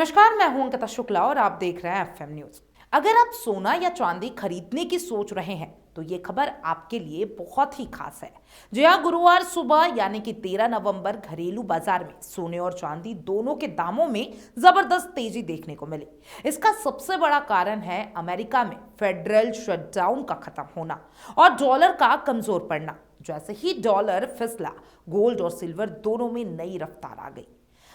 नमस्कार, मैं हूं अंकिता शुक्ला और आप देख रहे हैं एफएम न्यूज। अगर आप सोना या चांदी खरीदने की सोच रहे हैं तो ये खबर आपके लिए बहुत ही खास है। जी हां, गुरुवार सुबह यानी कि 13 नवंबर घरेलू बाजार में सोने और चांदी दोनों के दामों में जबरदस्त तेजी देखने को मिली। इसका सबसे बड़ा कारण है अमेरिका में फेडरल शटडाउन का खत्म होना और डॉलर का कमजोर पड़ना। जैसे ही डॉलर फिसला, गोल्ड और सिल्वर दोनों में नई रफ्तार आ गई।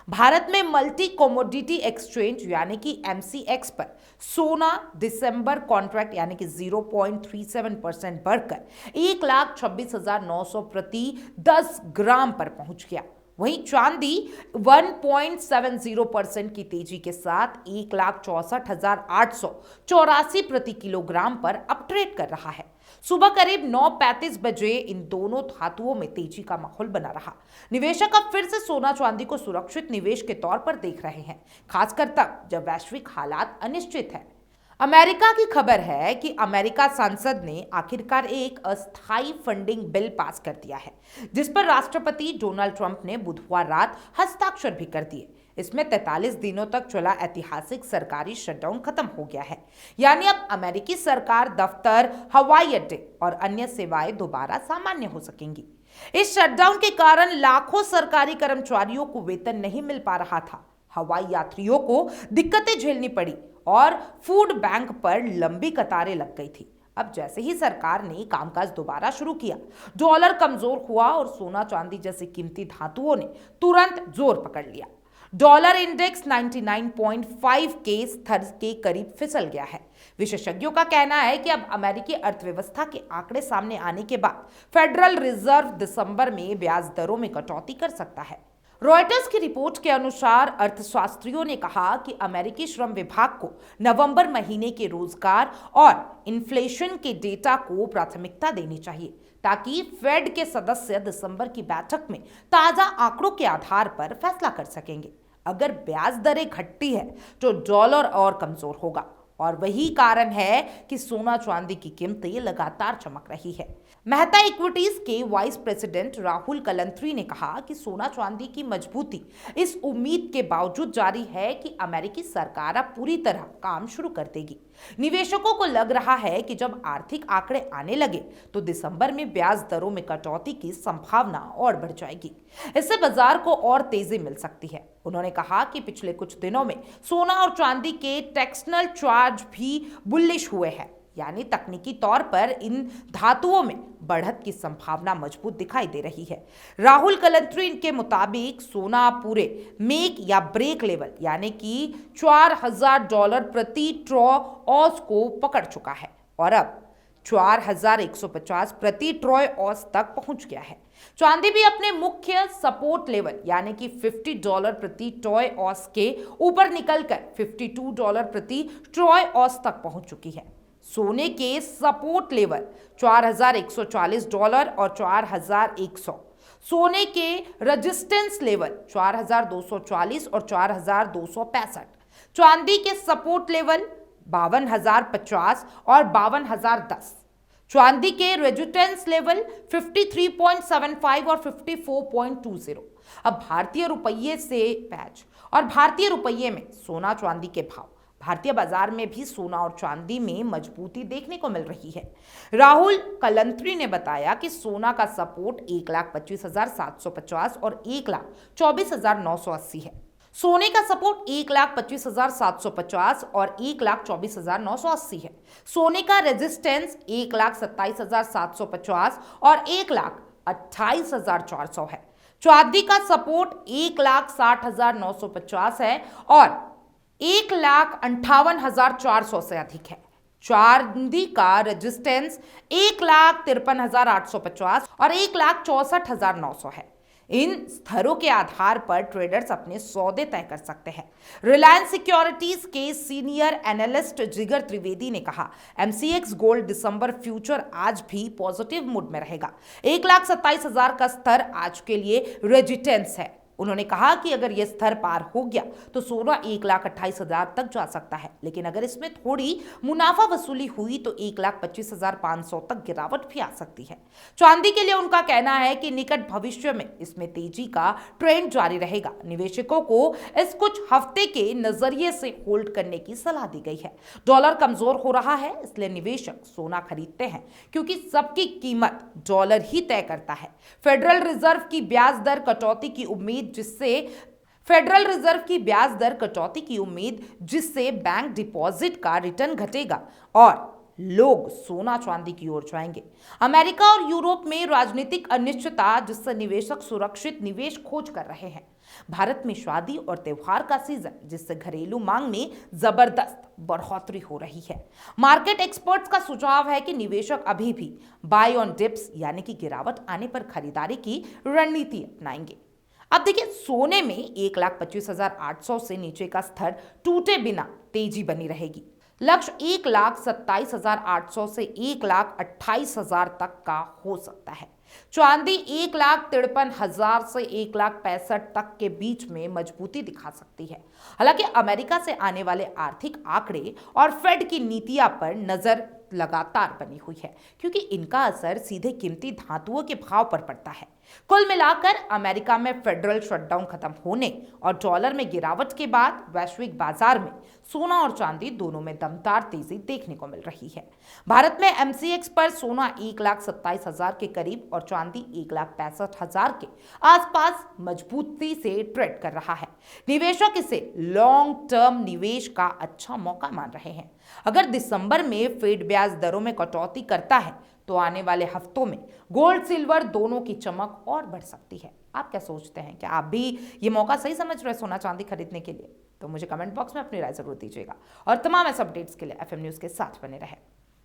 भारत में मल्टी कमोडिटी एक्सचेंज यानी कि एमसीएक्स पर सोना दिसंबर कॉन्ट्रैक्ट यानी कि 0.37% बढ़कर 1,26,900 प्रति 10 ग्राम पर पहुंच गया। वहीं चांदी 1.70% की तेजी के साथ 1,64,884 प्रति किलोग्राम पर अप ट्रेड कर रहा है। सुबह करीब 9:35 बजे इन दोनों धातुओं में तेजी का माहौल बना रहा। निवेशक अब फिर से सोना चांदी को सुरक्षित निवेश के तौर पर देख रहे हैं, खासकर तब जब वैश्विक हालात अनिश्चित है। अमेरिका की खबर है कि अमेरिका संसद ने आखिरकार एक अस्थायी फंडिंग बिल पास कर दिया है, जिस पर राष्ट्रपति डोनाल्ड ट्रंप ने बुधवार रात हस्ताक्षर भी कर दिए। इसमें 43 दिनों तक चला ऐतिहासिक सरकारी शटडाउन खत्म हो गया है, यानी अब अमेरिकी सरकार दफ्तर, हवाई अड्डे और अन्य सेवाएं दोबारा सामान्य हो सकेंगी। इस शटडाउन के कारण लाखों सरकारी कर्मचारियों को वेतन नहीं मिल पा रहा था, हवाई यात्रियों को दिक्कतें झेलनी पड़ी और फूड बैंक पर लंबी कतारें लग गई थी। अब जैसे ही सरकार ने कामकाज दोबारा शुरू किया, डॉलर कमजोर हुआ और सोना चांदी जैसी कीमती धातुओं ने तुरंत जोर पकड़ लिया। डॉलर इंडेक्स 99.5 के स्तर के करीब फिसल गया है। विशेषज्ञों का कहना है कि अब अमेरिकी अर्थव्यवस्था के आंकड़े सामने आने के बाद फेडरल रिजर्व दिसंबर में ब्याज दरों में कटौती कर सकता है। रॉयटर्स की रिपोर्ट के अनुसार अर्थशास्त्रियों ने कहा कि अमेरिकी श्रम विभाग को नवंबर महीने के रोजगार और इन्फ्लेशन के डेटा को प्राथमिकता देनी चाहिए, ताकि फेड के सदस्य दिसंबर की बैठक में ताजा आंकड़ों के आधार पर फैसला कर सकेंगे। अगर ब्याज दरें घटती है तो डॉलर और कमजोर होगा और वही कारण है कि सोना चांदी की कीमतें लगातार चमक रही है। मेहता इक्विटीज के वाइस प्रेसिडेंट राहुल कलंत्री ने कहा कि सोना चांदी की मजबूती इस उम्मीद के बावजूद जारी है कि अमेरिकी सरकार अब पूरी तरह काम शुरू कर देगी। निवेशकों को लग रहा है कि जब आर्थिक आंकड़े आने लगे तो दिसंबर में ब्याज दरों में कटौती की संभावना और बढ़ जाएगी। इससे बाजार को और तेजी मिल सकती है। उन्होंने कहा कि पिछले कुछ दिनों में सोना और चांदी के टेक्सनल चार्ज भी बुलिश हुए हैं, यानी तकनीकी तौर पर इन धातुओं में बढ़त की संभावना मजबूत दिखाई दे रही है। राहुल कलंत्री के मुताबिक सोना पूरे मेक या ब्रेक लेवल यानी कि $4,000 प्रति ट्रॉ ऑस को पकड़ चुका है और अब 4,150 प्रति ट्रॉय ऑस तक पहुंच गया है। चांदी भी अपने मुख्य सपोर्ट लेवल यानी कि $50 प्रति ट्रॉय ऑस के ऊपर निकलकर $52 प्रति ट्रॉय ऑस तक पहुंच चुकी है। सोने के सपोर्ट लेवल $4,140 और 4,100, सोने के रेजिस्टेंस लेवल 4,240 और 4,265, चांदी के सपोर्ट लेवल 52,050 और 52,010, चांदी के रेजिस्टेंस लेवल 53.75 और 54.20। अब भारतीय रुपये से पैच और भारतीय रुपये में सोना चांदी के भाव। भारतीय बाजार में भी सोना और चांदी में मजबूती देखने को मिल रही है। राहुल कलंत्री ने बताया कि सोना का सपोर्ट 1,25,750 और 1,24,980 है। सोने का सपोर्ट 1,25,750 और 1,24,980 है। सोने का रेजिस्टेंस 1,27,750 और 1,28,400 है। चांदी का सपोर्ट 1,60,950 है और 1,58,400 से अधिक है। चांदी का रेजिस्टेंस 1,53,850 और 1,64,900 है। इन स्तरों के आधार पर ट्रेडर्स अपने सौदे तय कर सकते हैं। रिलायंस सिक्योरिटीज के सीनियर एनालिस्ट जिगर त्रिवेदी ने कहा, एमसीएक्स गोल्ड दिसंबर फ्यूचर आज भी पॉजिटिव मूड में रहेगा। 1,27,000 का स्तर आज के लिए रेजिस्टेंस है। उन्होंने कहा कि अगर यह स्तर पार हो गया तो सोना 1,28,000 तक जा सकता है, लेकिन अगर इसमें थोड़ी मुनाफा वसूली हुई तो 1,25,500 तक गिरावट भी आ सकती है। चांदी के लिए उनका कहना है कि निकट भविष्य में इसमें तेजी का ट्रेंड जारी रहेगा। निवेशकों को इस कुछ हफ्ते के नजरिए से होल्ड करने की सलाह दी गई है। डॉलर कमजोर हो रहा है, इसलिए निवेशक सोना खरीदते हैं क्योंकि सबकी कीमत डॉलर ही तय करता है। फेडरल रिजर्व की ब्याज दर कटौती की उम्मीद जिससे बैंक डिपॉजिट का रिटर्न घटेगा और लोग सोना चांदी की ओर जाएंगे। अमेरिका और यूरोप में राजनीतिक अनिश्चितता जिससे निवेशक सुरक्षित निवेश खोज कर रहे हैं। भारत में शादी और त्योहार का सीजन जिससे घरेलू मांग में जबरदस्त बढ़ोतरी हो रही है। मार्केट एक्सपर्ट्स का सुझाव है कि निवेशक अभी भी बाय ऑन डिप्स यानी कि गिरावट आने पर खरीदारी की रणनीति अपनाएंगे। अब देखिए, सोने में 1,25,800 से नीचे का स्तर टूटे बिना तेजी बनी रहेगी। लक्ष्य 1,27,800 से 1,28,000 तक का हो सकता है। चांदी 1,53,000 से 1,65,000 तक के बीच में मजबूती दिखा सकती है। हालांकि अमेरिका से आने वाले आर्थिक आंकड़े और फेड की नीतियां पर नजर लगातार बनी हुई है, क्योंकि इनका असर सीधे कीमती धातुओं के भाव पर पड़ता है। कुल मिलाकर अमेरिका में फेडरल शटडाउन खत्म होने और डॉलर में गिरावट के बाद वैश्विक बाजार में सोना और चांदी दोनों में दमदार तेजी देखने को मिल रही है। भारत में एमसीएक्स पर सोना 1,27,000 के करीब और चांदी 1,65,000 के आसपास मजबूती से ट्रेड कर रहा है। निवेशक इसे लॉन्ग टर्म निवेश का अच्छा मौका मान रहे हैं। अगर दिसंबर में फेड ब्याज दरों में कटौती करता है तो आने वाले हफ्तों में गोल्ड सिल्वर दोनों की चमक और बढ़ सकती है। आप क्या सोचते हैं? क्या आप भी ये मौका सही समझ रहे हैं सोना चांदी खरीदने के लिए? तो मुझे कमेंट बॉक्स में अपनी राय जरूर दीजिएगा और तमाम ऐसे अपडेट्स के लिए एफएम न्यूज़ के साथ बने रहें।